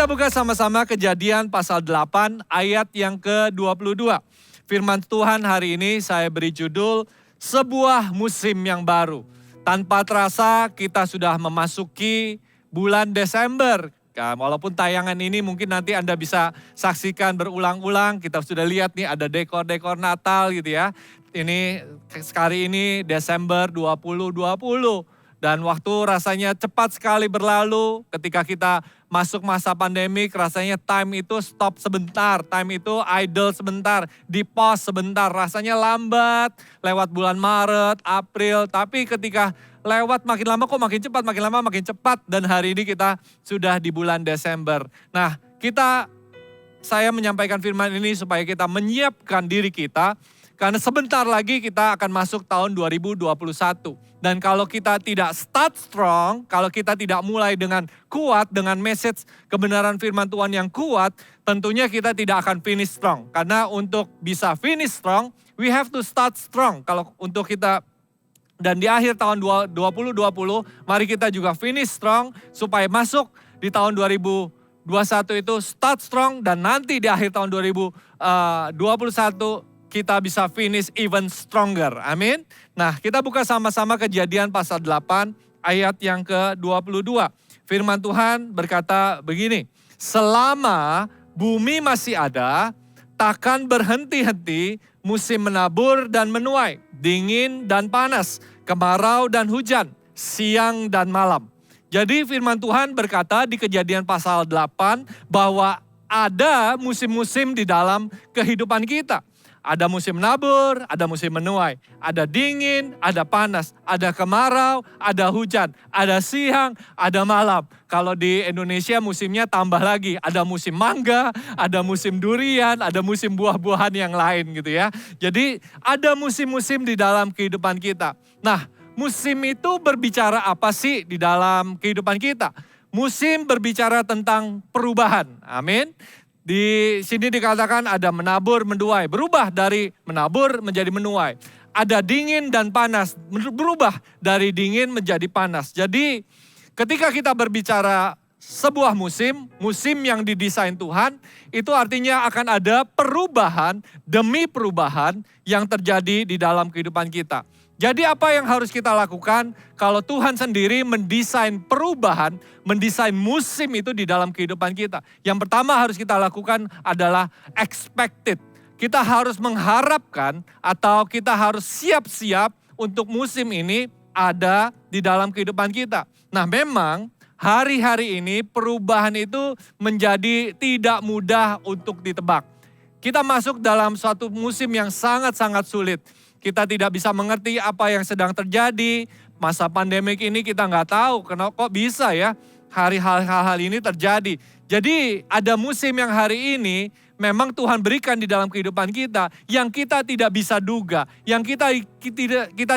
kita buka sama-sama Kejadian pasal 8 ayat yang ke-22. Firman Tuhan hari ini saya beri judul, Sebuah Musim yang Baru. Tanpa terasa kita sudah memasuki bulan Desember. Walaupun tayangan ini mungkin nanti Anda bisa saksikan berulang-ulang. Kita sudah lihat nih ada dekor-dekor Natal gitu ya. Ini sekali ini Desember 2020. Dan waktu rasanya cepat sekali berlalu ketika kita masuk masa pandemik, rasanya time itu stop sebentar, time itu idle sebentar, di pause sebentar, rasanya lambat lewat bulan Maret, April, tapi ketika lewat makin lama kok makin cepat, makin lama makin cepat, dan hari ini kita sudah di bulan Desember. Nah, saya menyampaikan firman ini supaya kita menyiapkan diri kita, karena sebentar lagi kita akan masuk tahun 2021. Dan kalau kita tidak start strong, kalau kita tidak mulai dengan kuat, dengan message kebenaran firman Tuhan yang kuat, tentunya kita tidak akan finish strong. Karena untuk bisa finish strong, we have to start strong. Kalau untuk kita, dan di akhir tahun 2020, mari kita juga finish strong, supaya masuk di tahun 2021 itu start strong, dan nanti di akhir tahun 2021, kita bisa finish even stronger. Amin. Nah, kita buka sama-sama Kejadian pasal 8 ayat yang ke-22. Firman Tuhan berkata begini, selama bumi masih ada, takkan berhenti-henti musim menabur dan menuai, dingin dan panas, kemarau dan hujan, siang dan malam. Jadi firman Tuhan berkata di Kejadian pasal 8 bahwa ada musim-musim di dalam kehidupan kita. Ada musim menabur, ada musim menuai, ada dingin, ada panas, ada kemarau, ada hujan, ada siang, ada malam. Kalau di Indonesia musimnya tambah lagi, ada musim mangga, ada musim durian, ada musim buah-buahan yang lain gitu ya. Jadi ada musim-musim di dalam kehidupan kita. Nah, musim itu berbicara apa sih di dalam kehidupan kita? Musim berbicara tentang perubahan, amin. Di sini dikatakan ada menabur, menuai, berubah dari menabur menjadi menuai. Ada dingin dan panas, berubah dari dingin menjadi panas. Jadi ketika kita berbicara sebuah musim, musim yang didesain Tuhan, itu artinya akan ada perubahan demi perubahan yang terjadi di dalam kehidupan kita. Jadi apa yang harus kita lakukan kalau Tuhan sendiri mendesain perubahan, mendesain musim itu di dalam kehidupan kita. Yang pertama harus kita lakukan adalah expected. Kita harus mengharapkan atau kita harus siap-siap untuk musim ini ada di dalam kehidupan kita. Nah, memang hari-hari ini perubahan itu menjadi tidak mudah untuk ditebak. Kita masuk dalam suatu musim yang sangat-sangat sulit. Kita tidak bisa mengerti apa yang sedang terjadi. Masa pandemik ini kita nggak tahu kenapa kok bisa ya hal-hal ini terjadi. Jadi ada musim yang hari ini memang Tuhan berikan di dalam kehidupan kita yang kita tidak bisa duga, yang kita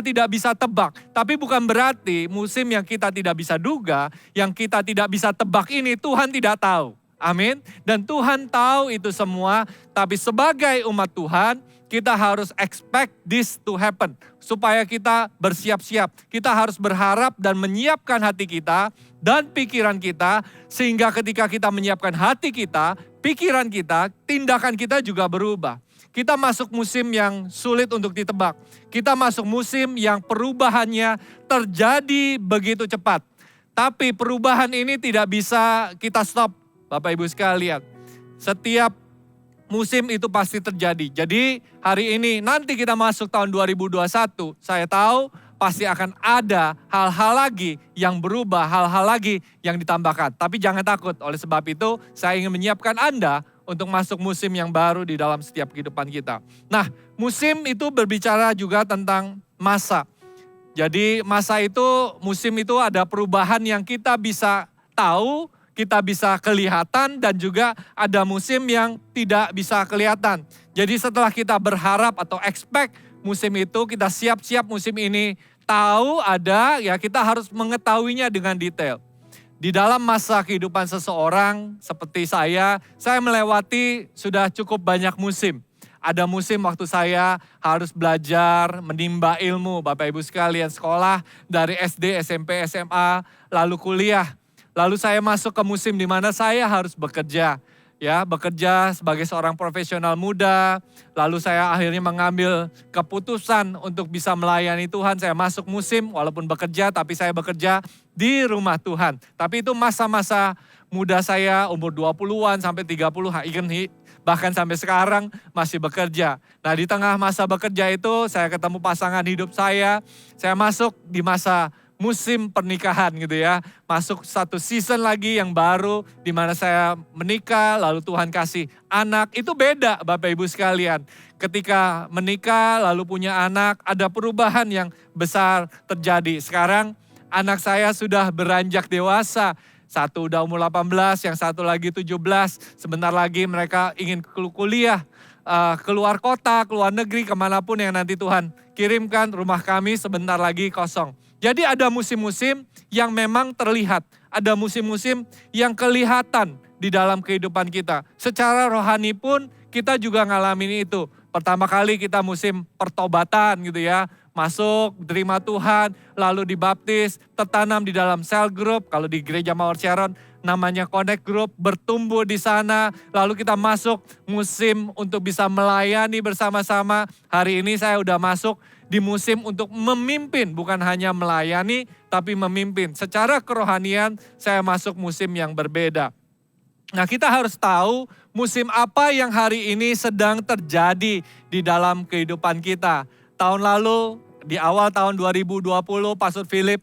tidak bisa tebak. Tapi bukan berarti musim yang kita tidak bisa duga, yang kita tidak bisa tebak ini Tuhan tidak tahu. Amin. Dan Tuhan tahu itu semua, tapi sebagai umat Tuhan, kita harus expect this to happen. Supaya kita bersiap-siap. Kita harus berharap dan menyiapkan hati kita dan pikiran kita. Sehingga ketika kita menyiapkan hati kita, pikiran kita, tindakan kita juga berubah. Kita masuk musim yang sulit untuk ditebak. Kita masuk musim yang perubahannya terjadi begitu cepat. Tapi perubahan ini tidak bisa kita stop. Bapak Ibu sekalian, setiap musim itu pasti terjadi. Jadi hari ini nanti kita masuk tahun 2021, saya tahu pasti akan ada hal-hal lagi yang berubah, hal-hal lagi yang ditambahkan. Tapi jangan takut, oleh sebab itu saya ingin menyiapkan Anda untuk masuk musim yang baru di dalam setiap kehidupan kita. Nah, musim itu berbicara juga tentang masa. Jadi musim itu ada perubahan yang kita bisa tahu, kita bisa kelihatan, dan juga ada musim yang tidak bisa kelihatan. Jadi setelah kita berharap atau expect musim itu, kita siap-siap musim ini tahu ada, ya kita harus mengetahuinya dengan detail. Di dalam masa kehidupan seseorang seperti saya melewati sudah cukup banyak musim. Ada musim waktu saya harus belajar, menimba ilmu, Bapak Ibu sekalian, sekolah dari SD, SMP, SMA, lalu kuliah. Lalu saya masuk ke musim di mana saya harus bekerja. Ya, bekerja sebagai seorang profesional muda, lalu saya akhirnya mengambil keputusan untuk bisa melayani Tuhan. Saya masuk musim walaupun bekerja, tapi saya bekerja di rumah Tuhan. Tapi itu masa-masa muda saya, umur 20-an sampai 30, bahkan sampai sekarang masih bekerja. Nah, di tengah masa bekerja itu saya ketemu pasangan hidup saya masuk di masa musim pernikahan gitu ya. Masuk satu season lagi yang baru di mana saya menikah, lalu Tuhan kasih anak. Itu beda Bapak Ibu sekalian. Ketika menikah lalu punya anak, ada perubahan yang besar terjadi. Sekarang anak saya sudah beranjak dewasa. Satu udah umur 18, yang satu lagi 17. Sebentar lagi mereka ingin kuliah, keluar kota, keluar negeri, kemanapun yang nanti Tuhan kirimkan. Rumah kami sebentar lagi kosong. Jadi ada musim-musim yang memang terlihat. Ada musim-musim yang kelihatan di dalam kehidupan kita. Secara rohani pun kita juga ngalamin itu. Pertama kali kita musim pertobatan gitu ya. Masuk, terima Tuhan, lalu dibaptis, tertanam di dalam cell group. Kalau di gereja Mawar Sharon namanya Connect Group, bertumbuh di sana. Lalu kita masuk musim untuk bisa melayani bersama-sama. Hari ini saya udah masuk di musim untuk memimpin, bukan hanya melayani, tapi memimpin. Secara kerohanian saya masuk musim yang berbeda. Nah, kita harus tahu musim apa yang hari ini sedang terjadi di dalam kehidupan kita. Tahun lalu, di awal tahun 2020, Pastor Philip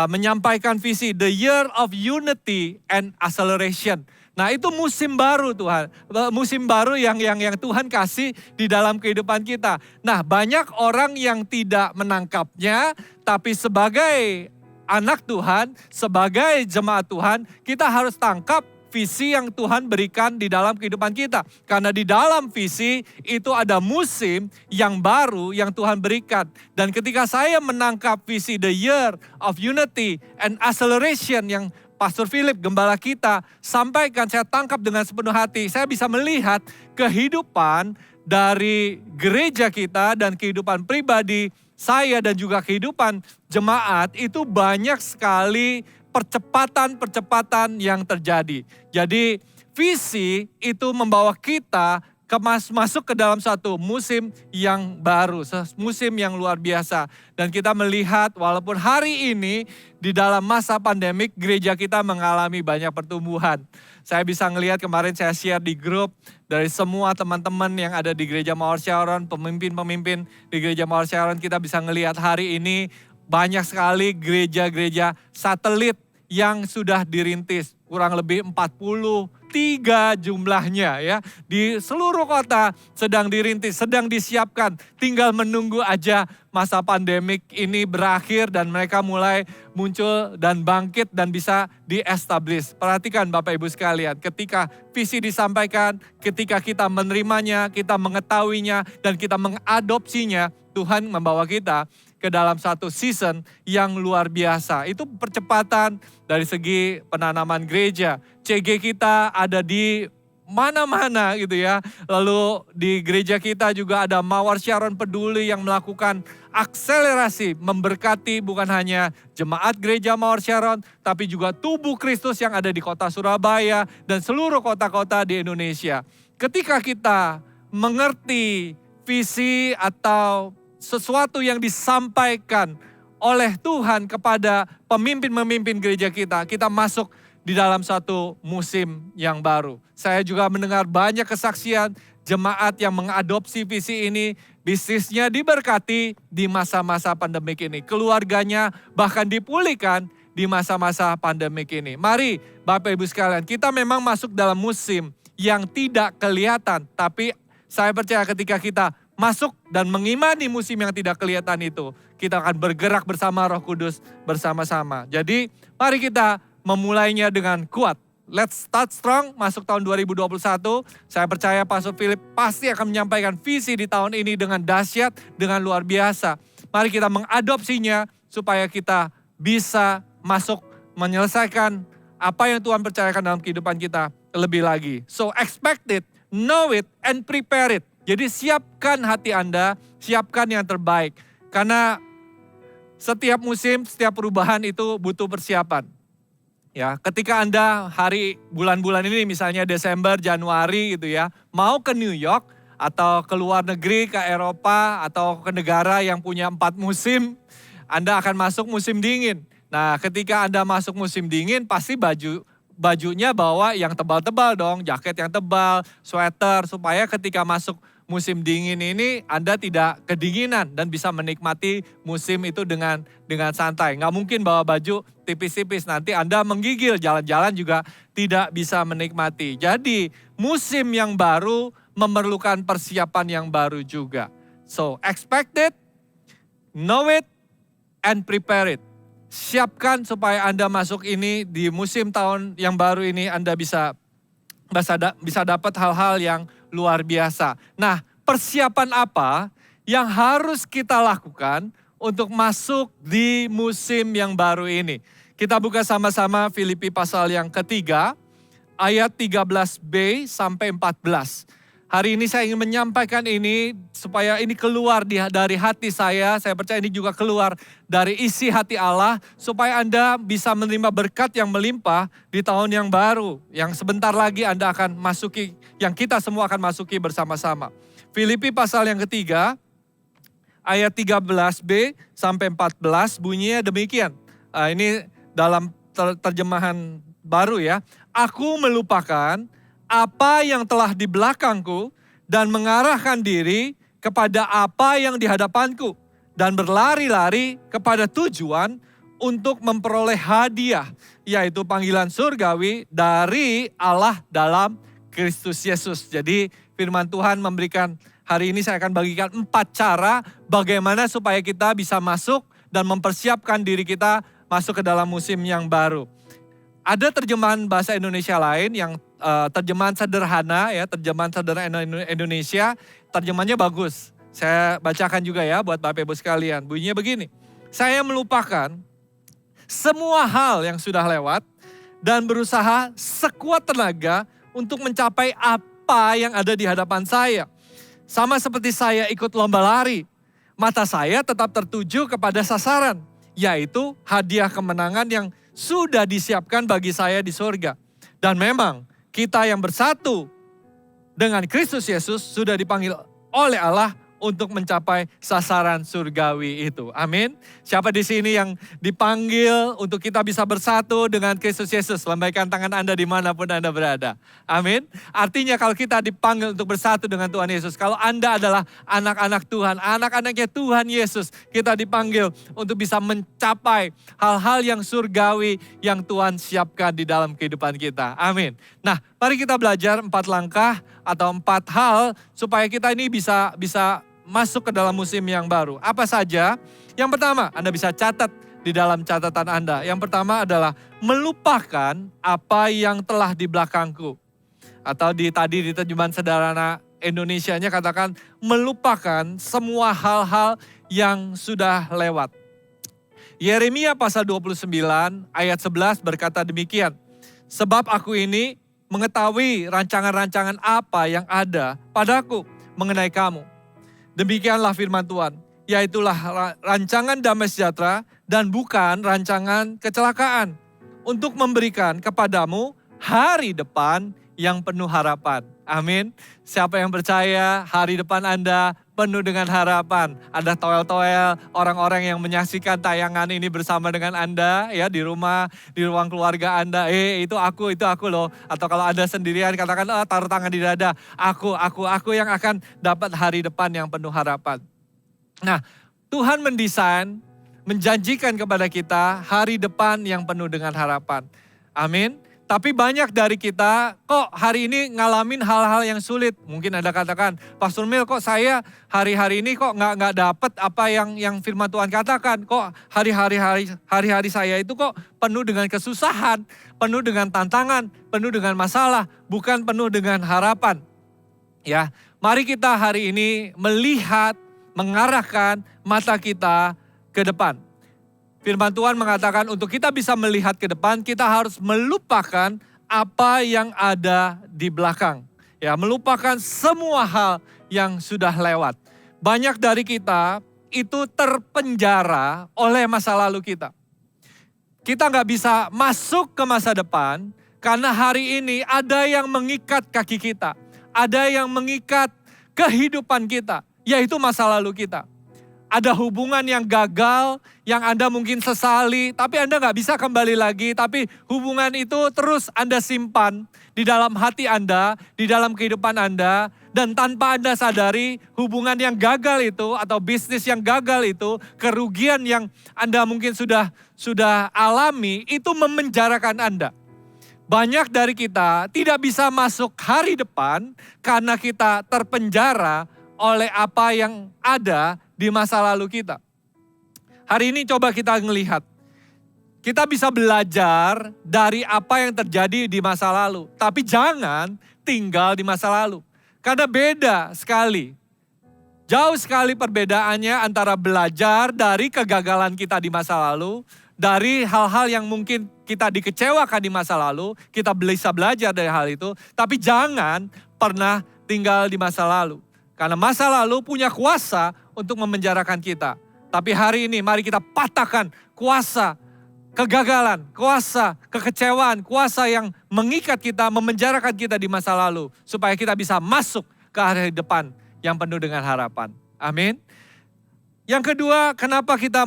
menyampaikan visi The Year of Unity and Acceleration. Nah, itu musim baru Tuhan, musim baru yang Tuhan kasih di dalam kehidupan kita. Nah, banyak orang yang tidak menangkapnya, tapi sebagai anak Tuhan, sebagai jemaat Tuhan, kita harus tangkap visi yang Tuhan berikan di dalam kehidupan kita. Karena di dalam visi itu ada musim yang baru yang Tuhan berikan. Dan ketika saya menangkap visi The Year of Unity and Acceleration yang Pastor Philip, gembala kita, sampaikan, saya tangkap dengan sepenuh hati. Saya bisa melihat kehidupan dari gereja kita dan kehidupan pribadi saya dan juga kehidupan jemaat itu banyak sekali percepatan-percepatan yang terjadi. Jadi visi itu membawa kita masuk ke dalam satu musim yang baru, musim yang luar biasa. Dan kita melihat walaupun hari ini di dalam masa pandemik gereja kita mengalami banyak pertumbuhan. Saya bisa ngelihat kemarin saya share di grup dari semua teman-teman yang ada di gereja Mawar Sharon, pemimpin-pemimpin di gereja Mawar Sharon, kita bisa ngelihat hari ini banyak sekali gereja-gereja satelit yang sudah dirintis, kurang lebih 43 jumlahnya ya. Di seluruh kota sedang dirintis, sedang disiapkan. Tinggal menunggu aja masa pandemik ini berakhir dan mereka mulai muncul dan bangkit dan bisa di-establish. Perhatikan Bapak Ibu sekalian, ketika visi disampaikan, ketika kita menerimanya, kita mengetahuinya, dan kita mengadopsinya, Tuhan membawa kita ke dalam satu season yang luar biasa. Itu percepatan dari segi penanaman gereja. CG kita ada di mana-mana gitu ya. Lalu di gereja kita juga ada Mawar Sharon Peduli yang melakukan akselerasi, memberkati bukan hanya jemaat gereja Mawar Sharon, tapi juga tubuh Kristus yang ada di kota Surabaya dan seluruh kota-kota di Indonesia. Ketika kita mengerti visi atau sesuatu yang disampaikan oleh Tuhan kepada pemimpin-pemimpin gereja kita, kita masuk di dalam satu musim yang baru. Saya juga mendengar banyak kesaksian jemaat yang mengadopsi visi ini, bisnisnya diberkati di masa-masa pandemik ini. Keluarganya bahkan dipulihkan di masa-masa pandemik ini. Mari Bapak Ibu sekalian, kita memang masuk dalam musim yang tidak kelihatan, tapi saya percaya ketika kita masuk dan mengimani musim yang tidak kelihatan itu, kita akan bergerak bersama Roh Kudus bersama-sama. Jadi mari kita memulainya dengan kuat. Let's start strong, masuk tahun 2021. Saya percaya Pastor Philip pasti akan menyampaikan visi di tahun ini dengan dahsyat, dengan luar biasa. Mari kita mengadopsinya supaya kita bisa masuk menyelesaikan apa yang Tuhan percayakan dalam kehidupan kita lebih lagi. So expect it, know it, and prepare it. Jadi siapkan hati Anda, siapkan yang terbaik. Karena setiap musim, setiap perubahan itu butuh persiapan. Ya, ketika Anda bulan-bulan ini misalnya Desember, Januari gitu ya, mau ke New York atau ke luar negeri, ke Eropa atau ke negara yang punya 4 musim, Anda akan masuk musim dingin. Nah, ketika Anda masuk musim dingin pasti bajunya bawa yang tebal-tebal dong, jaket yang tebal, sweater supaya ketika masuk musim dingin ini Anda tidak kedinginan dan bisa menikmati musim itu dengan santai. Nggak mungkin bawa baju tipis-tipis, nanti Anda menggigil, jalan-jalan juga tidak bisa menikmati. Jadi musim yang baru memerlukan persiapan yang baru juga. So expect it, know it, and prepare it. Siapkan supaya Anda masuk ini di musim tahun yang baru ini Anda bisa dapat hal-hal yang luar biasa. Nah, persiapan apa yang harus kita lakukan untuk masuk di musim yang baru ini? Kita buka sama-sama Filipi pasal yang ketiga, ayat 13b sampai 14. Hari ini saya ingin menyampaikan ini supaya ini keluar dari hati saya. Saya percaya ini juga keluar dari isi hati Allah supaya Anda bisa menerima berkat yang melimpah di tahun yang baru. Yang sebentar lagi Anda akan masuki, yang kita semua akan masuki bersama-sama. Filipi pasal yang ketiga, ayat 13b sampai 14 bunyinya demikian. Ini dalam terjemahan baru ya. Aku melupakan apa yang telah di belakangku dan mengarahkan diri kepada apa yang di hadapanku dan berlari-lari kepada tujuan untuk memperoleh hadiah, yaitu panggilan surgawi dari Allah dalam Kristus Yesus. Jadi firman Tuhan memberikan, hari ini saya akan bagikan 4 cara bagaimana supaya kita bisa masuk dan mempersiapkan diri kita masuk ke dalam musim yang baru. Ada terjemahan bahasa Indonesia lain yang terjemahan sederhana ya, terjemahan sederhana Indonesia, terjemahannya bagus. Saya bacakan juga ya buat Bapak Ibu sekalian. Bunyinya begini, saya melupakan semua hal yang sudah lewat dan berusaha sekuat tenaga untuk mencapai apa yang ada di hadapan saya. Sama seperti saya ikut lomba lari, mata saya tetap tertuju kepada sasaran, yaitu hadiah kemenangan yang sudah disiapkan bagi saya di surga. Dan memang kita yang bersatu dengan Kristus Yesus sudah dipanggil oleh Allah untuk mencapai sasaran surgawi itu. Amin. Siapa di sini yang dipanggil untuk kita bisa bersatu dengan Kristus Yesus? Lambaikan tangan Anda dimanapun Anda berada. Amin. Artinya kalau kita dipanggil untuk bersatu dengan Tuhan Yesus, kalau Anda adalah anak-anak Tuhan, anak-anaknya Tuhan Yesus, kita dipanggil untuk bisa mencapai hal-hal yang surgawi yang Tuhan siapkan di dalam kehidupan kita. Amin. Nah, mari kita belajar 4 langkah atau 4 hal supaya kita ini bisa masuk ke dalam musim yang baru. Apa saja? Yang pertama, Anda bisa catat di dalam catatan Anda. Yang pertama adalah melupakan apa yang telah di belakangku. Atau tadi di terjemahan sederhana Indonesianya katakan melupakan semua hal-hal yang sudah lewat. Yeremia pasal 29 ayat 11 berkata demikian. Sebab aku ini mengetahui rancangan-rancangan apa yang ada padaku mengenai kamu. Demikianlah firman Tuhan, yaitulah rancangan damai sejahtera dan bukan rancangan kecelakaan, untuk memberikan kepadamu hari depan yang penuh harapan. Amin. Siapa yang percaya hari depan Anda penuh dengan harapan. Ada toel-toel orang-orang yang menyaksikan tayangan ini bersama dengan Anda ya di rumah, di ruang keluarga Anda. Itu aku loh. Atau kalau Anda sendirian katakan taruh tangan di dada. Aku yang akan dapat hari depan yang penuh harapan. Nah, Tuhan mendesain, menjanjikan kepada kita hari depan yang penuh dengan harapan. Amin. Tapi banyak dari kita kok hari ini ngalamin hal-hal yang sulit. Mungkin Anda katakan, Pastor Mil kok saya hari-hari ini kok nggak dapat apa yang firman Tuhan katakan. Kok hari-hari saya itu kok penuh dengan kesusahan, penuh dengan tantangan, penuh dengan masalah, bukan penuh dengan harapan. Ya, mari kita hari ini melihat, mengarahkan mata kita ke depan. Firman Tuhan mengatakan untuk kita bisa melihat ke depan, kita harus melupakan apa yang ada di belakang. Ya, melupakan semua hal yang sudah lewat. Banyak dari kita itu terpenjara oleh masa lalu kita. kita nggak bisa masuk ke masa depan karena hari ini ada yang mengikat kaki kita. Ada yang mengikat kehidupan kita, yaitu masa lalu kita. Ada hubungan yang gagal, yang Anda mungkin sesali, tapi Anda nggak bisa kembali lagi. Tapi hubungan itu terus Anda simpan di dalam hati Anda, di dalam kehidupan Anda. Dan tanpa Anda sadari, hubungan yang gagal itu, atau bisnis yang gagal itu, kerugian yang Anda mungkin sudah alami, itu memenjarakan Anda. Banyak dari kita tidak bisa masuk hari depan karena kita terpenjara oleh apa yang ada di masa lalu kita. Hari ini coba kita melihat. Kita bisa belajar dari apa yang terjadi di masa lalu. Tapi jangan tinggal di masa lalu. Karena beda sekali. Jauh sekali perbedaannya antara belajar dari kegagalan kita di masa lalu. Dari hal-hal yang mungkin kita dikecewakan di masa lalu. Kita bisa belajar dari hal itu. Tapi jangan pernah tinggal di masa lalu. Karena masa lalu punya kuasa untuk memenjarakan kita. Tapi hari ini mari kita patahkan kuasa kegagalan, kuasa kekecewaan, kuasa yang mengikat kita, memenjarakan kita di masa lalu. Supaya kita bisa masuk ke hari depan yang penuh dengan harapan. Amin. Yang kedua, kenapa kita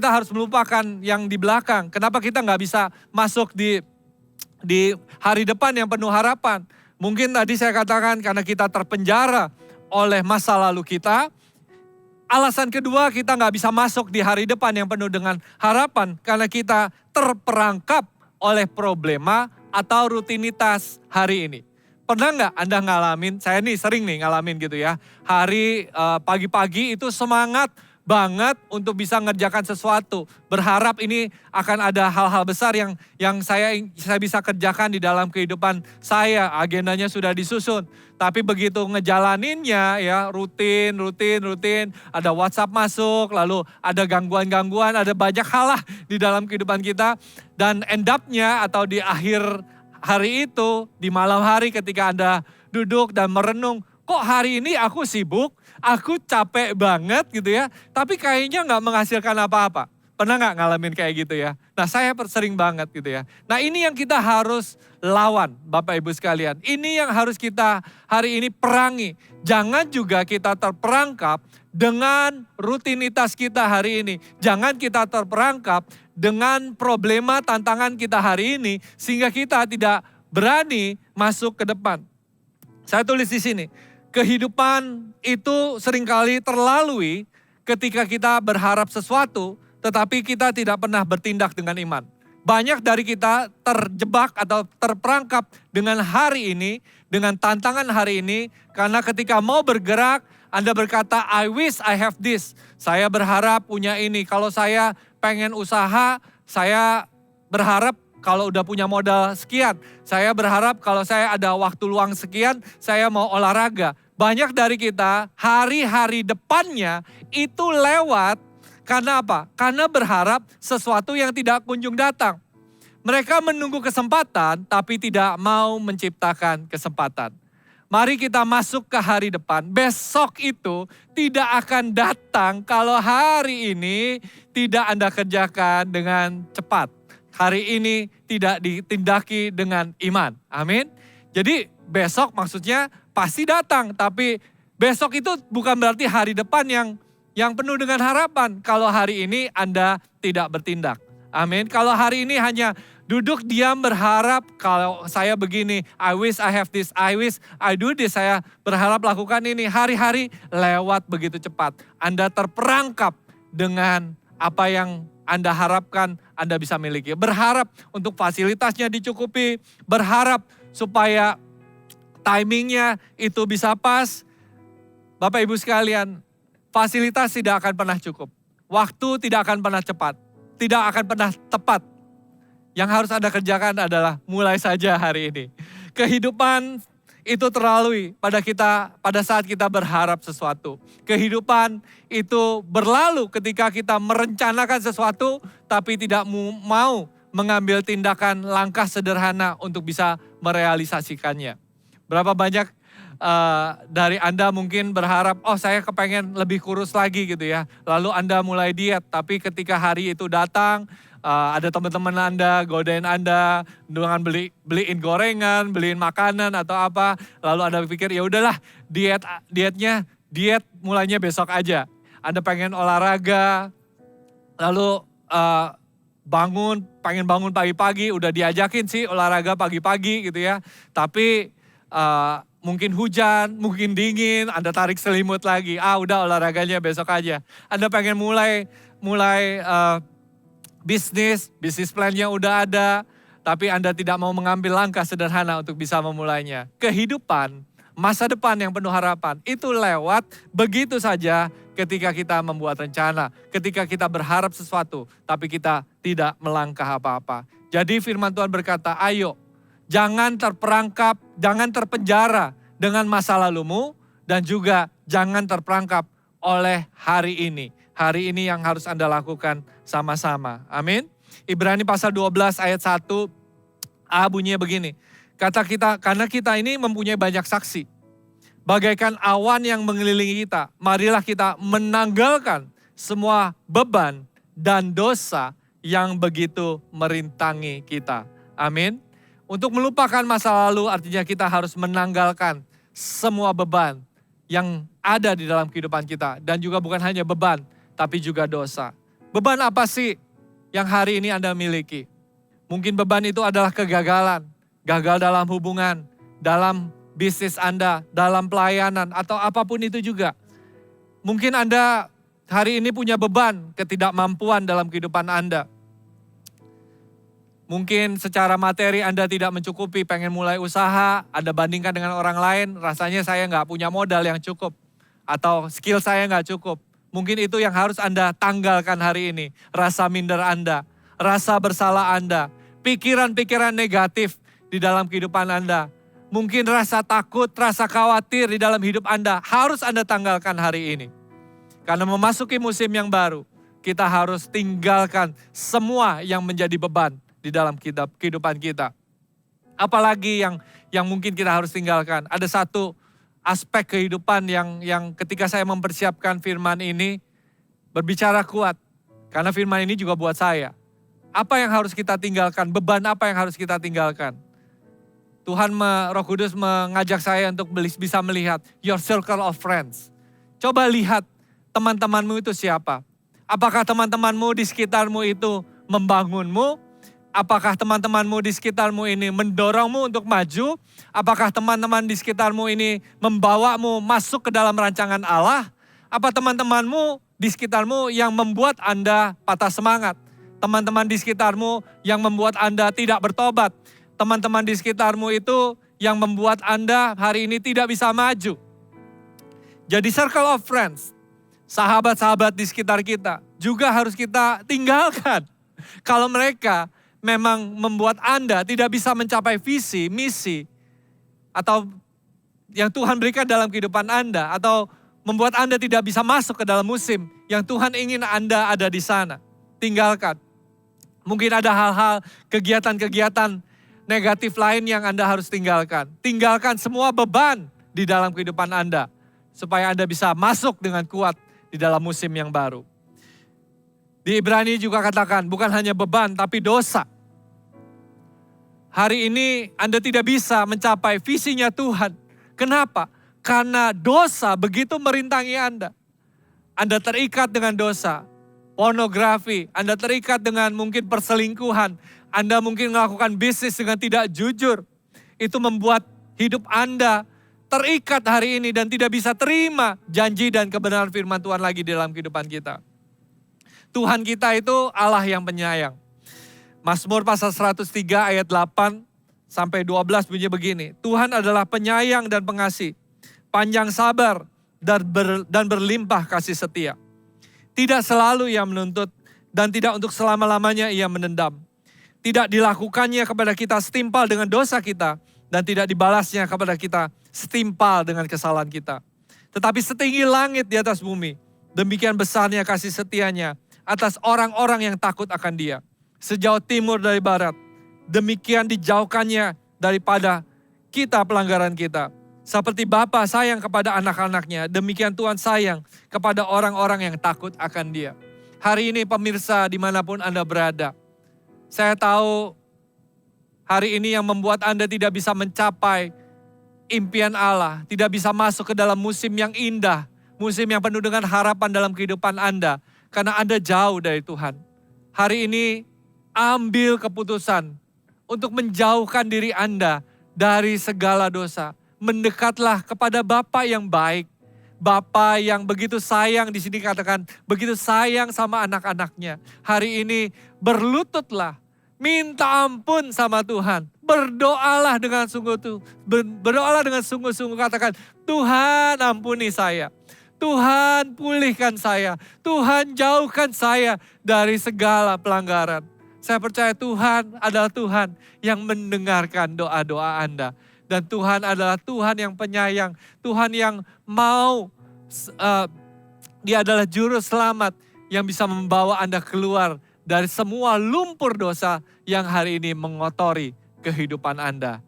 harus melupakan yang di belakang. Kenapa kita nggak bisa masuk di hari depan yang penuh harapan. Mungkin tadi saya katakan karena kita terpenjara oleh masa lalu kita. Alasan kedua kita nggak bisa masuk di hari depan yang penuh dengan harapan. Karena kita terperangkap oleh problema atau rutinitas hari ini. Pernah nggak Anda ngalamin, saya nih sering nih ngalamin gitu ya. Hari pagi-pagi itu semangat banget untuk bisa ngerjakan sesuatu. Berharap ini akan ada hal-hal besar yang saya bisa kerjakan di dalam kehidupan saya. Agendanya sudah disusun. Tapi begitu ngejalaninnya ya rutin. Ada WhatsApp masuk, lalu ada gangguan-gangguan, ada banyak hal lah di dalam kehidupan kita. Dan end up-nya atau di akhir hari itu, di malam hari ketika Anda duduk dan merenung, kok hari ini aku sibuk, aku capek banget gitu ya, tapi kayaknya nggak menghasilkan apa-apa. Pernah nggak ngalamin kayak gitu ya? Nah saya sering banget gitu ya. Nah ini yang kita harus lawan Bapak Ibu sekalian. Ini yang harus kita hari ini perangi. Jangan juga kita terperangkap dengan rutinitas kita hari ini. Jangan kita terperangkap dengan problema tantangan kita hari ini. Sehingga kita tidak berani masuk ke depan. Saya tulis di sini. Kehidupan itu seringkali terlalui ketika kita berharap sesuatu, tetapi kita tidak pernah bertindak dengan iman. Banyak dari kita terjebak atau terperangkap dengan hari ini, dengan tantangan hari ini, karena ketika mau bergerak, Anda berkata, I wish I have this. Saya berharap punya ini. Kalau saya pengen usaha, saya berharap kalau udah punya modal sekian. Saya berharap kalau saya ada waktu luang sekian, saya mau olahraga. Banyak dari kita hari-hari depannya itu lewat karena apa? Karena berharap sesuatu yang tidak kunjung datang. Mereka menunggu kesempatan tapi tidak mau menciptakan kesempatan. Mari kita masuk ke hari depan. Besok itu tidak akan datang kalau hari ini tidak Anda kerjakan dengan cepat. Hari ini tidak ditindaki dengan iman. Amin. Jadi besok maksudnya pasti datang. Tapi besok itu bukan berarti hari depan yang penuh dengan harapan. Kalau hari ini Anda tidak bertindak. Amin. Kalau hari ini hanya duduk diam berharap kalau saya begini. I wish I have this. I wish I do this. Saya berharap lakukan ini. Hari-hari lewat begitu cepat. Anda terperangkap dengan apa yang Anda harapkan Anda bisa miliki. Berharap untuk fasilitasnya dicukupi. Berharap supaya timingnya itu bisa pas. Bapak Ibu sekalian, fasilitas tidak akan pernah cukup. Waktu tidak akan pernah cepat. Tidak akan pernah tepat. Yang harus Anda kerjakan adalah mulai saja hari ini. Kehidupan itu terlalui pada saat kita berharap sesuatu. Kehidupan itu berlalu ketika kita merencanakan sesuatu tapi tidak mau mengambil tindakan langkah sederhana untuk bisa merealisasikannya. Berapa banyak dari Anda mungkin berharap, oh saya kepengen lebih kurus lagi gitu ya. Lalu Anda mulai diet, tapi ketika hari itu datang, ada teman-teman Anda godain Anda dengan beliin gorengan, beliin makanan atau apa. Lalu Anda pikir ya udahlah diet mulainya besok aja. Anda pengen olahraga, lalu pengen bangun pagi-pagi, udah diajakin sih olahraga pagi-pagi gitu ya. Tapi mungkin hujan, mungkin dingin, Anda tarik selimut lagi. Udah olahraganya besok aja. Anda pengen mulai bisnis plan-nya udah ada, tapi Anda tidak mau mengambil langkah sederhana untuk bisa memulainya. Kehidupan, masa depan yang penuh harapan, itu lewat begitu saja ketika kita membuat rencana, ketika kita berharap sesuatu, tapi kita tidak melangkah apa-apa. Jadi firman Tuhan berkata, ayo jangan terperangkap, jangan terpenjara dengan masa lalumu, dan juga jangan terperangkap oleh hari ini. Hari ini yang harus Anda lakukan sama-sama. Amin. Ibrani pasal 12 ayat 1a bunyinya begini. Karena kita ini mempunyai banyak saksi. Bagaikan awan yang mengelilingi kita, marilah kita menanggalkan semua beban dan dosa yang begitu merintangi kita. Amin. Untuk melupakan masa lalu artinya kita harus menanggalkan semua beban yang ada di dalam kehidupan kita. Dan juga bukan hanya beban, tapi juga dosa. Beban apa sih yang hari ini Anda miliki? Mungkin beban itu adalah kegagalan. Gagal dalam hubungan, dalam bisnis Anda, dalam pelayanan, atau apapun itu juga. Mungkin Anda hari ini punya beban ketidakmampuan dalam kehidupan Anda. Mungkin secara materi Anda tidak mencukupi, pengen mulai usaha, Anda bandingkan dengan orang lain, rasanya saya nggak punya modal yang cukup. Atau skill saya nggak cukup. Mungkin itu yang harus Anda tanggalkan hari ini. Rasa minder Anda, rasa bersalah Anda, pikiran-pikiran negatif di dalam kehidupan Anda. Mungkin rasa takut, rasa khawatir di dalam hidup Anda harus Anda tanggalkan hari ini. Karena memasuki musim yang baru, kita harus tinggalkan semua yang menjadi beban di dalam kehidupan kita. Apalagi yang mungkin kita harus tinggalkan. Ada satu aspek kehidupan yang ketika saya mempersiapkan firman ini berbicara kuat. Karena firman ini juga buat saya. Apa yang harus kita tinggalkan? Beban apa yang harus kita tinggalkan? Tuhan Roh Kudus mengajak saya untuk bisa melihat your circle of friends. Coba lihat teman-temanmu itu siapa. Apakah teman-temanmu di sekitarmu itu membangunmu? Apakah teman-temanmu di sekitarmu ini mendorongmu untuk maju? Apakah teman-teman di sekitarmu ini membawamu masuk ke dalam rancangan Allah? Apa teman-temanmu di sekitarmu yang membuat Anda patah semangat? Teman-teman di sekitarmu yang membuat Anda tidak bertobat? Teman-teman di sekitarmu itu yang membuat Anda hari ini tidak bisa maju? Jadi circle of friends, sahabat-sahabat di sekitar kita juga harus kita tinggalkan. Kalau mereka memang membuat Anda tidak bisa mencapai visi, misi, atau yang Tuhan berikan dalam kehidupan Anda, atau membuat Anda tidak bisa masuk ke dalam musim yang Tuhan ingin Anda ada di sana. Tinggalkan. Mungkin ada hal-hal, kegiatan-kegiatan negatif lain yang Anda harus tinggalkan. Tinggalkan semua beban di dalam kehidupan Anda, supaya Anda bisa masuk dengan kuat di dalam musim yang baru. Di Ibrani juga katakan, bukan hanya beban, tapi dosa. Hari ini Anda tidak bisa mencapai visinya Tuhan. Kenapa? Karena dosa begitu merintangi Anda. Anda terikat dengan dosa, pornografi, Anda terikat dengan mungkin perselingkuhan, Anda mungkin melakukan bisnis dengan tidak jujur. Itu membuat hidup Anda terikat hari ini dan tidak bisa terima janji dan kebenaran firman Tuhan lagi di dalam kehidupan kita. Tuhan kita itu Allah yang penyayang. Mazmur pasal 103 ayat 8 sampai 12 bunyi begini. Tuhan adalah penyayang dan pengasih, panjang sabar dan berlimpah kasih setia. Tidak selalu ia menuntut dan tidak untuk selama-lamanya ia menendam. Tidak dilakukannya kepada kita setimpal dengan dosa kita dan tidak dibalasnya kepada kita setimpal dengan kesalahan kita. Tetapi setinggi langit di atas bumi, demikian besarnya kasih setianya atas orang-orang yang takut akan Dia. Sejauh timur dari barat, demikian dijauhkannya daripada kita pelanggaran kita. Seperti Bapa sayang kepada anak-anaknya, demikian Tuhan sayang kepada orang-orang yang takut akan Dia. Hari ini pemirsa dimanapun Anda berada, saya tahu hari ini yang membuat Anda tidak bisa mencapai impian Allah, tidak bisa masuk ke dalam musim yang indah, musim yang penuh dengan harapan dalam kehidupan Anda, karena Anda jauh dari Tuhan. Hari ini ambil keputusan untuk menjauhkan diri Anda dari segala dosa. Mendekatlah kepada Bapa yang baik. Bapa yang begitu sayang, di sini katakan begitu sayang sama anak-anaknya. Hari ini berlututlah, minta ampun sama Tuhan. Berdoalah dengan berdoalah dengan sungguh-sungguh, katakan, Tuhan ampuni saya. Tuhan pulihkan saya. Tuhan jauhkan saya dari segala pelanggaran. Saya percaya Tuhan adalah Tuhan yang mendengarkan doa-doa Anda. Dan Tuhan adalah Tuhan yang penyayang. Tuhan yang mau, Dia adalah juru selamat yang bisa membawa Anda keluar dari semua lumpur dosa yang hari ini mengotori kehidupan Anda.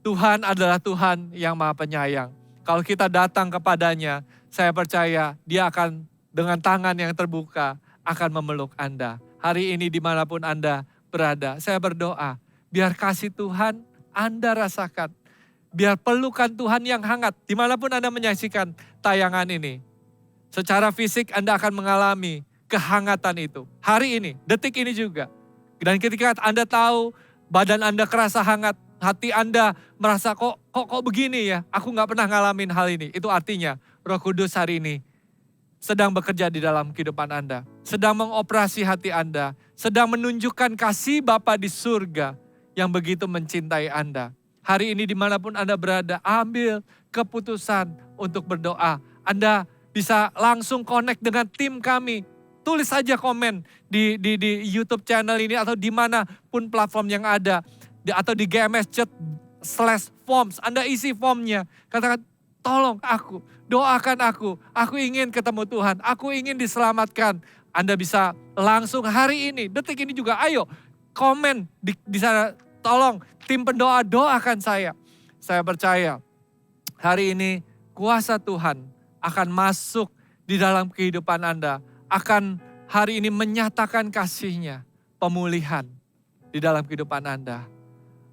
Tuhan adalah Tuhan yang Maha Penyayang. Kalau kita datang kepadanya, saya percaya Dia akan dengan tangan yang terbuka akan memeluk Anda. Hari ini dimanapun Anda berada, saya berdoa, biar kasih Tuhan Anda rasakan. Biar pelukan Tuhan yang hangat, dimanapun Anda menyaksikan tayangan ini. Secara fisik Anda akan mengalami kehangatan itu. Hari ini, detik ini juga. Dan ketika Anda tahu badan Anda kerasa hangat, hati Anda merasa kok begini ya, aku gak pernah ngalamin hal ini. Itu artinya Roh Kudus hari ini sedang bekerja di dalam kehidupan Anda. Sedang mengoperasi hati Anda. Sedang menunjukkan kasih Bapa di surga yang begitu mencintai Anda. Hari ini dimanapun Anda berada, ambil keputusan untuk berdoa. Anda bisa langsung connect dengan tim kami. Tulis saja komen di YouTube channel ini atau dimanapun platform yang ada. Atau di GMS Chat/forms. Anda isi formnya. Katakan, tolong aku, doakan aku ingin ketemu Tuhan, aku ingin diselamatkan. Anda bisa langsung hari ini, detik ini juga, ayo komen di sana, tolong tim pendoa doakan saya. Saya percaya hari ini kuasa Tuhan akan masuk di dalam kehidupan Anda, akan hari ini menyatakan kasih-Nya, pemulihan di dalam kehidupan Anda.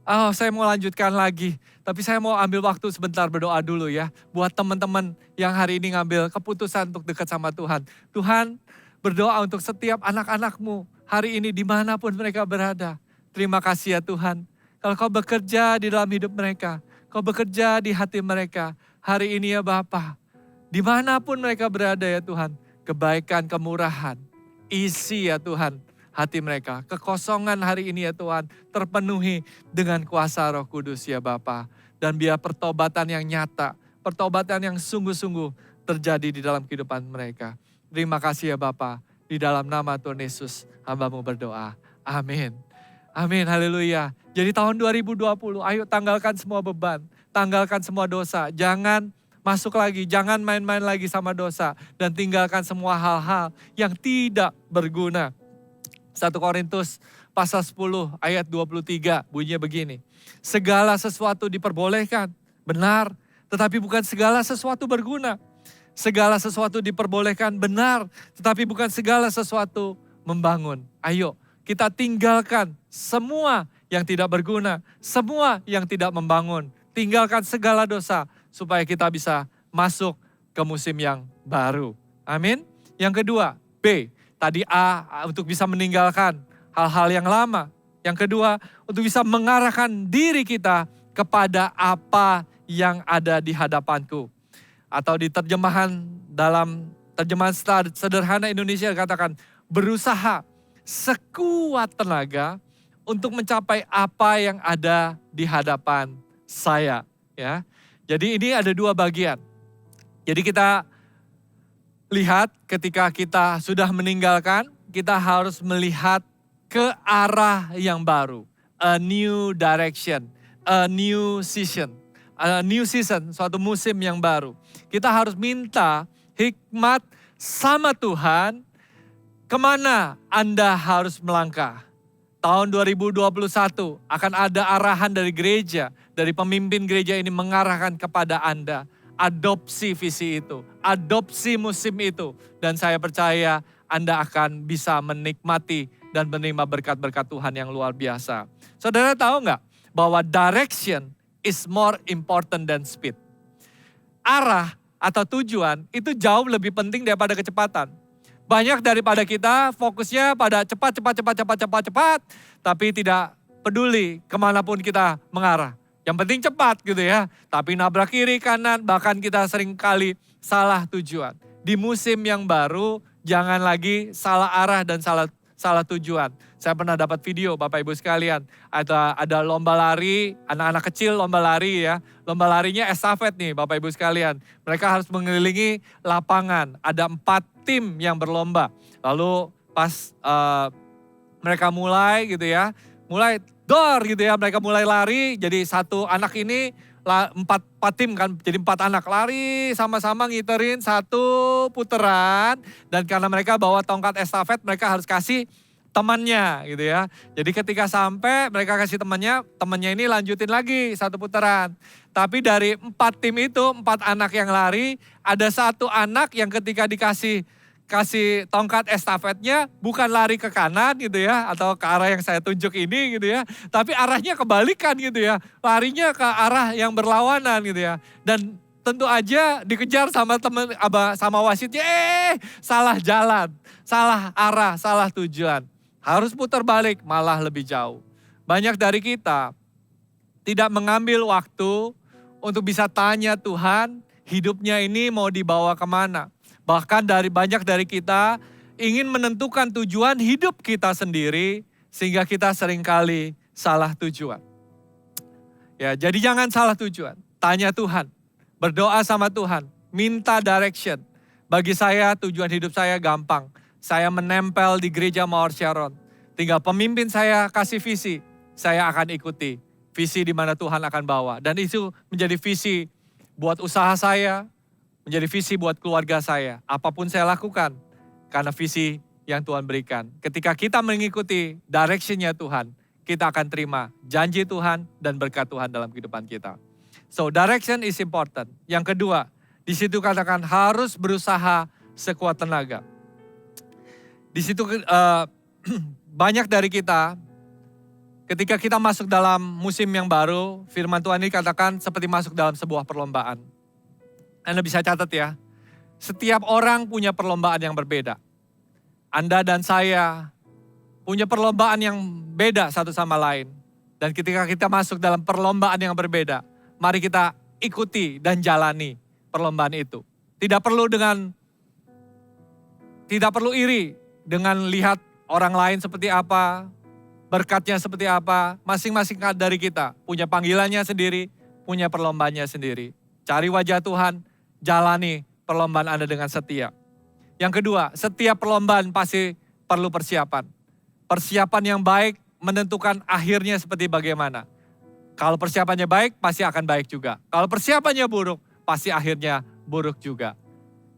Oh, saya mau lanjutkan lagi, tapi saya mau ambil waktu sebentar berdoa dulu ya. Buat teman-teman yang hari ini ngambil keputusan untuk dekat sama Tuhan. Tuhan, berdoa untuk setiap anak-anak-Mu hari ini dimanapun mereka berada. Terima kasih ya Tuhan. Kalau Kau bekerja di dalam hidup mereka, Kau bekerja di hati mereka. Hari ini ya Bapa, dimanapun mereka berada ya Tuhan. Kebaikan, kemurahan, isi ya Tuhan hati mereka. Kekosongan hari ini ya Tuhan terpenuhi dengan kuasa Roh Kudus ya Bapa. Dan biar pertobatan yang nyata, pertobatan yang sungguh-sungguh terjadi di dalam kehidupan mereka. Terima kasih ya Bapa. Di dalam nama Tuhan Yesus hamba-Mu berdoa. Amin. Amin, haleluya. Jadi tahun 2020, ayo tanggalkan semua beban. Tanggalkan semua dosa. Jangan masuk lagi, jangan main-main lagi sama dosa. Dan tinggalkan semua hal-hal yang tidak berguna. 1 Korintus pasal 10 ayat 23 bunyinya begini. Segala sesuatu diperbolehkan, benar. Tetapi bukan segala sesuatu berguna. Segala sesuatu diperbolehkan, benar. Tetapi bukan segala sesuatu membangun. Ayo kita tinggalkan semua yang tidak berguna. Semua yang tidak membangun. Tinggalkan segala dosa supaya kita bisa masuk ke musim yang baru. Amin. Yang kedua, B. Tadi A untuk bisa meninggalkan hal-hal yang lama. Yang kedua, untuk bisa mengarahkan diri kita kepada apa yang ada di hadapanku. Atau di dalam terjemahan sederhana Indonesia katakan, berusaha sekuat tenaga untuk mencapai apa yang ada di hadapan saya. Ya, jadi ini ada dua bagian. Jadi kita lihat ketika kita sudah meninggalkan, kita harus melihat ke arah yang baru. A new direction, a new season. A new season, suatu musim yang baru. Kita harus minta hikmat sama Tuhan, kemana Anda harus melangkah. Tahun 2021 akan ada arahan dari gereja, dari pemimpin gereja ini mengarahkan kepada Anda. Adopsi visi itu, adopsi musim itu. Dan saya percaya Anda akan bisa menikmati dan menerima berkat-berkat Tuhan yang luar biasa. Saudara tahu nggak bahwa direction is more important than speed. Arah atau tujuan itu jauh lebih penting daripada kecepatan. Banyak daripada kita fokusnya pada cepat, tapi tidak peduli kemanapun kita mengarah. Yang penting cepat gitu ya, tapi nabrak kiri kanan, bahkan kita sering kali salah tujuan. Di musim yang baru, jangan lagi salah arah dan salah tujuan. Saya pernah dapat video Bapak Ibu sekalian, ada lomba lari, anak-anak kecil lomba lari ya. Lomba larinya estafet nih Bapak Ibu sekalian. Mereka harus mengelilingi lapangan, ada 4 tim yang berlomba. Lalu pas mereka mulai gitu ya, mulai dor gitu ya, mereka mulai lari, jadi satu anak ini 4 tim kan, jadi 4 anak lari sama-sama ngiterin satu putaran, dan karena mereka bawa tongkat estafet mereka harus kasih temannya gitu ya. Jadi ketika sampai mereka kasih temannya ini lanjutin lagi satu putaran. Tapi dari 4 tim itu, 4 anak yang lari, ada satu anak yang ketika dikasih tongkat estafetnya bukan lari ke kanan gitu ya, atau ke arah yang saya tunjuk ini gitu ya, tapi arahnya kebalikan gitu ya, larinya ke arah yang berlawanan gitu ya. Dan tentu aja dikejar sama sama wasitnya, salah jalan, salah arah, salah tujuan. Harus putar balik, malah lebih jauh. Banyak dari kita tidak mengambil waktu untuk bisa tanya Tuhan, hidupnya ini mau dibawa kemana. Bahkan banyak dari kita ingin menentukan tujuan hidup kita sendiri, sehingga kita seringkali salah tujuan. Ya, jadi jangan salah tujuan. Tanya Tuhan, berdoa sama Tuhan, minta direction. Bagi saya tujuan hidup saya gampang. Saya menempel di gereja Mawar Sharon. Tinggal pemimpin saya kasih visi, saya akan ikuti. Visi di mana Tuhan akan bawa. Dan itu menjadi visi buat usaha saya, menjadi visi buat keluarga saya. Apapun saya lakukan, karena visi yang Tuhan berikan. Ketika kita mengikuti direction-nya Tuhan, kita akan terima janji Tuhan dan berkat Tuhan dalam kehidupan kita. So, direction is important. Yang kedua, di situ katakan harus berusaha sekuat tenaga. Di situ banyak dari kita, ketika kita masuk dalam musim yang baru, firman Tuhan ini katakan seperti masuk dalam sebuah perlombaan. Anda bisa catat ya, setiap orang punya perlombaan yang berbeda. Anda dan saya punya perlombaan yang beda satu sama lain. Dan ketika kita masuk dalam perlombaan yang berbeda, mari kita ikuti dan jalani perlombaan itu. Tidak perlu iri dengan lihat orang lain seperti apa, berkatnya seperti apa. Masing-masing dari kita punya panggilannya sendiri, punya perlombaannya sendiri. Cari wajah Tuhan, jalani perlombaan Anda dengan setia. Yang kedua, setiap perlombaan pasti perlu persiapan. Persiapan yang baik menentukan akhirnya seperti bagaimana. Kalau persiapannya baik, pasti akan baik juga. Kalau persiapannya buruk, pasti akhirnya buruk juga.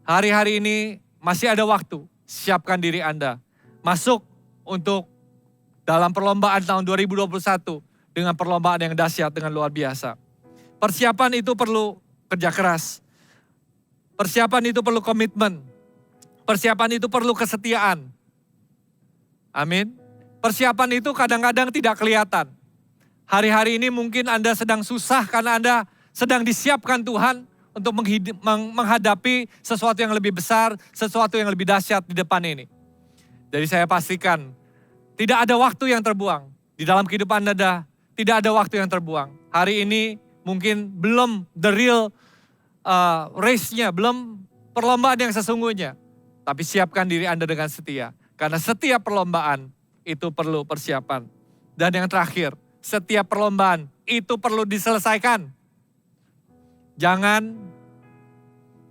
Hari-hari ini masih ada waktu, siapkan diri Anda. Masuk untuk dalam perlombaan tahun 2021 dengan perlombaan yang dahsyat dengan luar biasa. Persiapan itu perlu kerja keras. Persiapan itu perlu komitmen. Persiapan itu perlu kesetiaan. Amin. Persiapan itu kadang-kadang tidak kelihatan. Hari-hari ini mungkin Anda sedang susah karena Anda sedang disiapkan Tuhan untuk menghadapi sesuatu yang lebih besar, sesuatu yang lebih dahsyat di depan ini. Jadi saya pastikan tidak ada waktu yang terbuang. Di dalam kehidupan Anda tidak ada waktu yang terbuang. Hari ini mungkin belum the real race-nya, belum perlombaan yang sesungguhnya. Tapi siapkan diri Anda dengan setia. Karena setiap perlombaan itu perlu persiapan. Dan yang terakhir, setiap perlombaan itu perlu diselesaikan. Jangan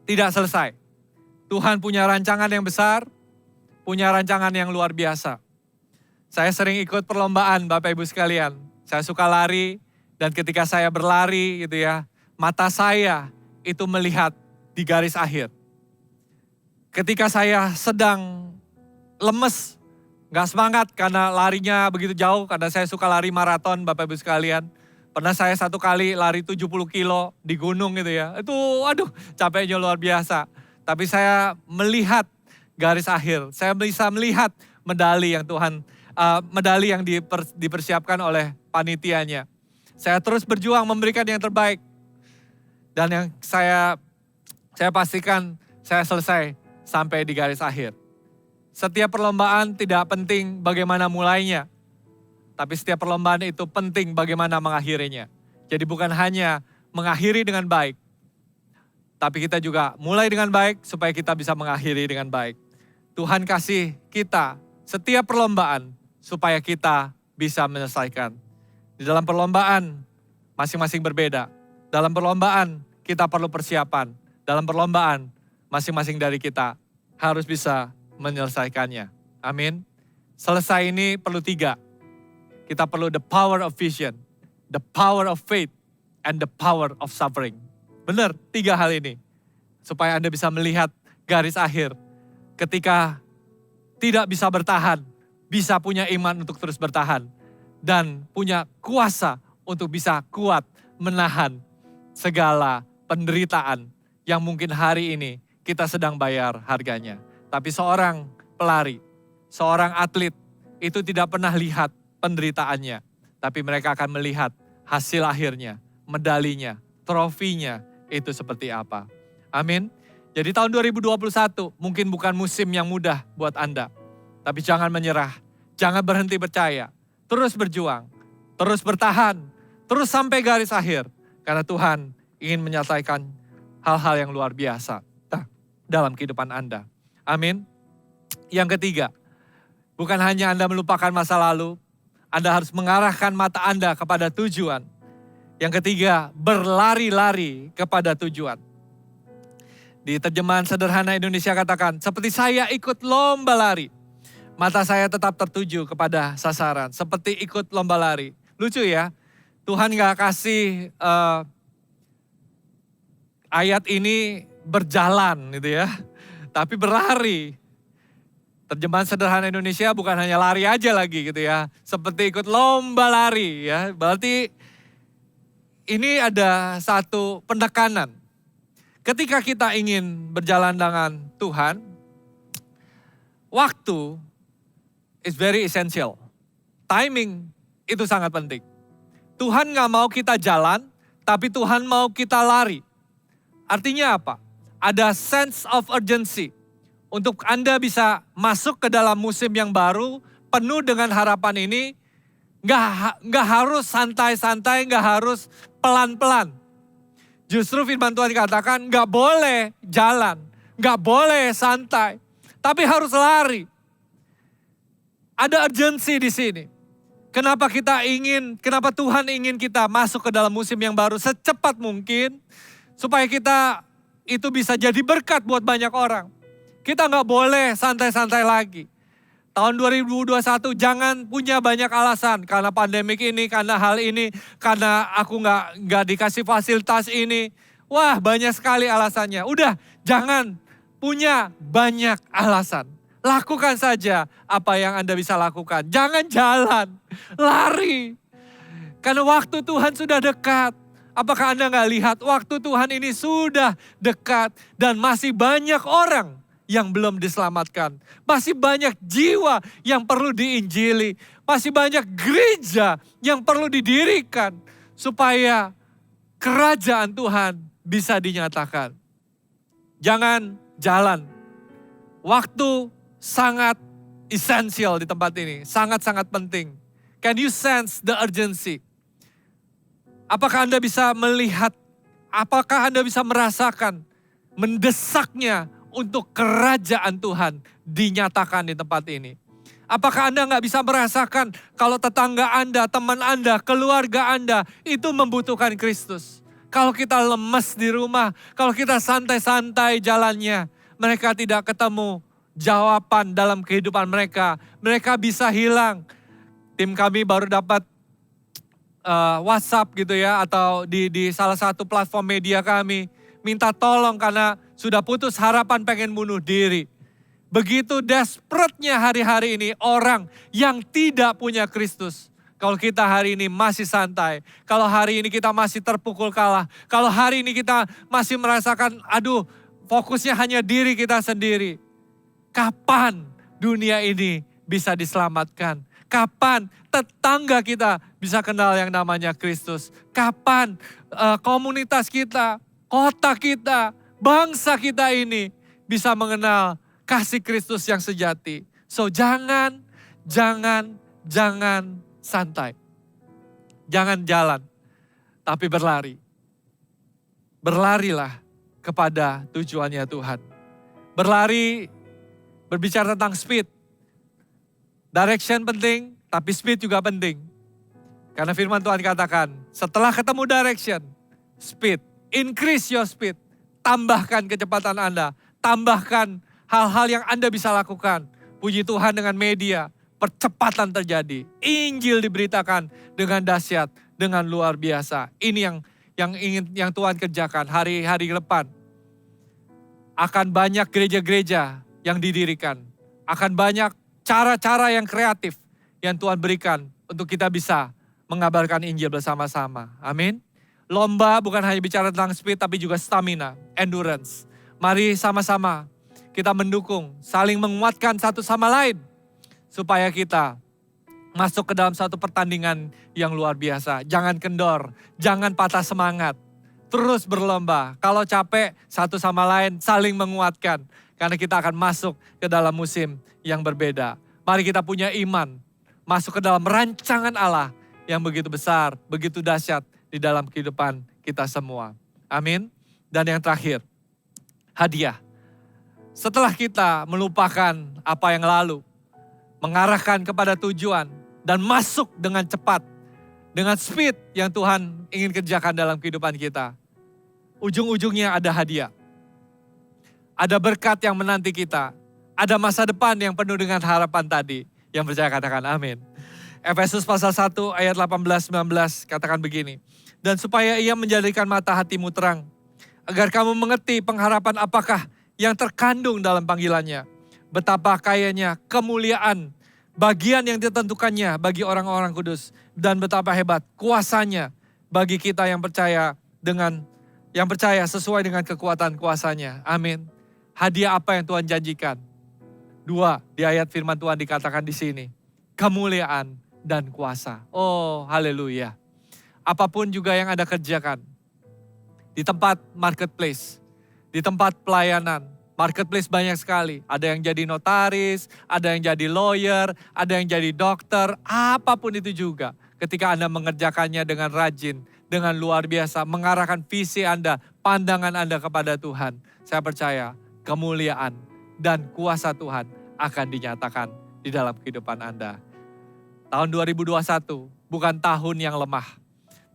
tidak selesai. Tuhan punya rancangan yang besar, punya rancangan yang luar biasa. Saya sering ikut perlombaan Bapak Ibu sekalian. Saya suka lari dan ketika saya berlari gitu ya, mata saya itu melihat di garis akhir. Ketika saya sedang lemes, gak semangat karena larinya begitu jauh, karena saya suka lari maraton Bapak Ibu sekalian. Pernah saya satu kali lari 70 kilo di gunung gitu ya. Itu aduh capeknya luar biasa. Tapi saya melihat garis akhir. Saya bisa melihat medali yang medali yang dipersiapkan oleh panitianya. Saya terus berjuang memberikan yang terbaik. Dan yang saya pastikan saya selesai sampai di garis akhir. Setiap perlombaan tidak penting bagaimana mulainya. Tapi setiap perlombaan itu penting bagaimana mengakhirinya. Jadi bukan hanya mengakhiri dengan baik. Tapi kita juga mulai dengan baik supaya kita bisa mengakhiri dengan baik. Tuhan kasih kita setiap perlombaan supaya kita bisa menyelesaikan. Di dalam perlombaan masing-masing berbeda. Dalam perlombaan kita perlu persiapan. Dalam perlombaan masing-masing dari kita harus bisa menyelesaikannya. Amin. Selesai ini perlu 3. Kita perlu the power of vision, the power of faith, and the power of suffering. Benar, 3 hal ini. Supaya Anda bisa melihat garis akhir. Ketika tidak bisa bertahan, bisa punya iman untuk terus bertahan. Dan punya kuasa untuk bisa kuat menahan segala penderitaan yang mungkin hari ini kita sedang bayar harganya. Tapi seorang pelari, seorang atlet itu tidak pernah lihat penderitaannya. Tapi mereka akan melihat hasil akhirnya, medalinya, trofinya itu seperti apa. Amin. Jadi tahun 2021 mungkin bukan musim yang mudah buat Anda. Tapi jangan menyerah, jangan berhenti percaya. Terus berjuang, terus bertahan, terus sampai garis akhir. Karena Tuhan ingin menyelesaikan hal-hal yang luar biasa dalam kehidupan Anda. Amin. Yang ketiga, bukan hanya Anda melupakan masa lalu, Anda harus mengarahkan mata Anda kepada tujuan. Yang ketiga, berlari-lari kepada tujuan. Di terjemahan sederhana Indonesia katakan, seperti saya ikut lomba lari, mata saya tetap tertuju kepada sasaran. Seperti ikut lomba lari. Lucu ya, Tuhan gak kasih ayat ini berjalan gitu ya. Tapi berlari. Terjemahan sederhana Indonesia bukan hanya lari aja lagi gitu ya. Seperti ikut lomba lari ya. Berarti ini ada satu penekanan. Ketika kita ingin berjalan dengan Tuhan, waktu is very essential. Timing itu sangat penting. Tuhan gak mau kita jalan, tapi Tuhan mau kita lari. Artinya apa? Ada sense of urgency. Untuk Anda bisa masuk ke dalam musim yang baru, penuh dengan harapan ini, gak harus santai-santai, gak harus pelan-pelan. Justru firman Tuhan katakan gak boleh jalan, gak boleh santai, tapi harus lari. Ada urgensi di sini. Kenapa Tuhan ingin kita masuk ke dalam musim yang baru secepat mungkin, supaya kita itu bisa jadi berkat buat banyak orang. Kita gak boleh santai-santai lagi. Tahun 2021 jangan punya banyak alasan. Karena pandemik ini, karena hal ini, karena aku gak dikasih fasilitas ini. Wah, banyak sekali alasannya. Udah, jangan punya banyak alasan. Lakukan saja apa yang Anda bisa lakukan. Jangan jalan, lari. Karena waktu Tuhan sudah dekat. Apakah Anda gak lihat waktu Tuhan ini sudah dekat dan masih banyak orang yang belum diselamatkan. Masih banyak jiwa yang perlu diinjili. Masih banyak gereja yang perlu didirikan supaya kerajaan Tuhan bisa dinyatakan. Jangan jalan. Waktu sangat esensial di tempat ini. Sangat-sangat penting. Can you sense the urgency? Apakah Anda bisa melihat, apakah Anda bisa merasakan mendesaknya untuk kerajaan Tuhan dinyatakan di tempat ini? Apakah Anda gak bisa merasakan kalau tetangga Anda, teman Anda, keluarga Anda itu membutuhkan Kristus? Kalau kita lemes di rumah, kalau kita santai-santai jalannya, mereka tidak ketemu jawaban dalam kehidupan mereka. Mereka bisa hilang. Tim kami baru dapat WhatsApp gitu ya, atau di salah satu platform media kami, minta tolong karena sudah putus harapan pengen bunuh diri. Begitu desperate-nya hari-hari ini orang yang tidak punya Kristus. Kalau kita hari ini masih santai, kalau hari ini kita masih terpukul kalah, kalau hari ini kita masih merasakan, aduh, fokusnya hanya diri kita sendiri. Kapan dunia ini bisa diselamatkan? Kapan tetangga kita bisa kenal yang namanya Kristus? Kapan komunitas kita, kota kita, bangsa kita ini bisa mengenal kasih Kristus yang sejati? So jangan santai. Jangan jalan, tapi berlari. Berlarilah kepada tujuannya Tuhan. Berlari, berbicara tentang speed. Direction penting, tapi speed juga penting. Karena firman Tuhan katakan, setelah ketemu direction, speed, increase your speed. Tambahkan kecepatan Anda, tambahkan hal-hal yang Anda bisa lakukan. Puji Tuhan dengan media, percepatan terjadi. Injil diberitakan dengan dahsyat, dengan luar biasa. Ini yang Tuhan kerjakan hari-hari depan. Akan banyak gereja-gereja yang didirikan. Akan banyak cara-cara yang kreatif yang Tuhan berikan untuk kita bisa mengabarkan Injil bersama-sama. Amin. Lomba bukan hanya bicara tentang speed, tapi juga stamina, endurance. Mari sama-sama kita mendukung, saling menguatkan satu sama lain. Supaya kita masuk ke dalam satu pertandingan yang luar biasa. Jangan kendor, jangan patah semangat. Terus berlomba. Kalau capek, satu sama lain saling menguatkan. Karena kita akan masuk ke dalam musim yang berbeda. Mari kita punya iman. Masuk ke dalam rancangan Allah yang begitu besar, begitu dahsyat di dalam kehidupan kita semua. Amin. Dan yang terakhir, hadiah. Setelah kita melupakan apa yang lalu, mengarahkan kepada tujuan, dan masuk dengan cepat, dengan speed yang Tuhan ingin kerjakan dalam kehidupan kita. Ujung-ujungnya ada hadiah. Ada berkat yang menanti kita. Ada masa depan yang penuh dengan harapan tadi. Yang percaya katakan amin. Efesus pasal 1 ayat 18-19 katakan begini. Dan supaya ia menjadikan mata hatimu terang, agar kamu mengerti pengharapan apakah yang terkandung dalam panggilannya. Betapa kayanya kemuliaan, bagian yang ditentukannya bagi orang-orang kudus. Dan betapa hebat kuasanya bagi kita yang percaya sesuai dengan kekuatan kuasanya. Amin. Hadiah apa yang Tuhan janjikan? 2 di ayat firman Tuhan dikatakan di sini. Kemuliaan dan kuasa. Oh, haleluya. Apapun juga yang Anda kerjakan. Di tempat marketplace, di tempat pelayanan. Marketplace banyak sekali. Ada yang jadi notaris, ada yang jadi lawyer, ada yang jadi dokter. Apapun itu juga. Ketika Anda mengerjakannya dengan rajin, dengan luar biasa. Mengarahkan visi Anda, pandangan Anda kepada Tuhan. Saya percaya kemuliaan dan kuasa Tuhan akan dinyatakan di dalam kehidupan Anda. Tahun 2021 bukan tahun yang lemah.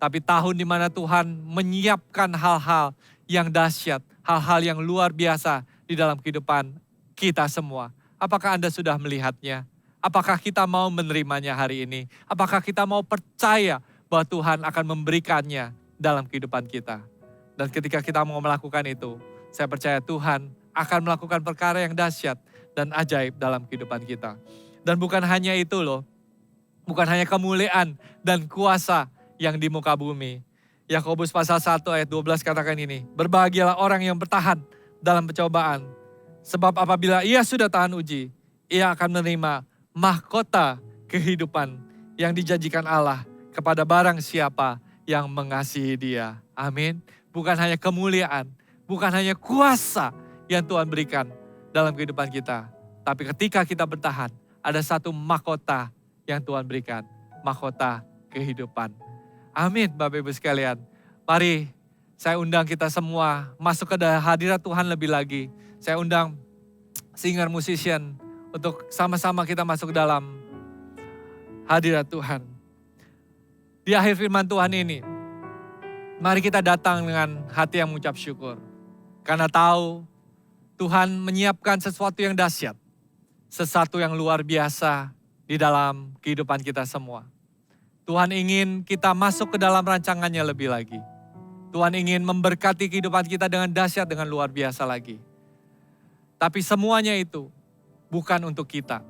Tapi tahun di mana Tuhan menyiapkan hal-hal yang dahsyat, hal-hal yang luar biasa di dalam kehidupan kita semua. Apakah Anda sudah melihatnya? Apakah kita mau menerimanya hari ini? Apakah kita mau percaya bahwa Tuhan akan memberikannya dalam kehidupan kita? Dan ketika kita mau melakukan itu, saya percaya Tuhan akan melakukan perkara yang dahsyat dan ajaib dalam kehidupan kita. Dan bukan hanya itu loh, bukan hanya kemuliaan dan kuasa yang di muka bumi. Yakobus pasal 1 ayat 12 katakan ini, berbahagialah orang yang bertahan dalam pencobaan. Sebab apabila ia sudah tahan uji, ia akan menerima mahkota kehidupan yang dijanjikan Allah kepada barang siapa yang mengasihi dia. Amin. Bukan hanya kemuliaan, bukan hanya kuasa yang Tuhan berikan dalam kehidupan kita. Tapi ketika kita bertahan, ada satu mahkota yang Tuhan berikan. Mahkota kehidupan. Amin Bapak Ibu sekalian. Mari saya undang kita semua masuk ke hadirat Tuhan lebih lagi. Saya undang singer musician untuk sama-sama kita masuk ke dalam hadirat Tuhan. Di akhir firman Tuhan ini, mari kita datang dengan hati yang mengucap syukur. Karena tahu Tuhan menyiapkan sesuatu yang dahsyat. Sesuatu yang luar biasa di dalam kehidupan kita semua. Tuhan ingin kita masuk ke dalam rancangannya lebih lagi. Tuhan ingin memberkati kehidupan kita dengan dahsyat, dengan luar biasa lagi. Tapi semuanya itu bukan untuk kita.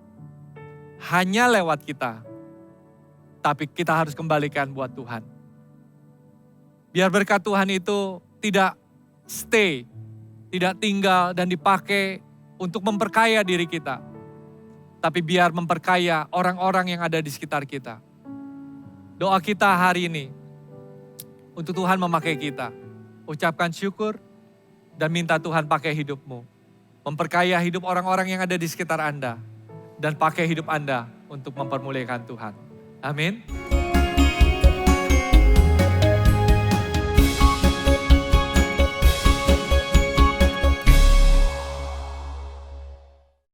Hanya lewat kita. tapi kita harus kembalikan buat Tuhan. Biar berkat Tuhan itu tidak stay, tidak tinggal dan dipakai untuk memperkaya diri kita. Tapi biar memperkaya orang-orang yang ada di sekitar kita. Doa kita hari ini, untuk Tuhan memakai kita. Ucapkan syukur dan minta Tuhan pakai hidupmu. Memperkaya hidup orang-orang yang ada di sekitar Anda. Dan pakai hidup Anda untuk mempermuliakan Tuhan. Amin.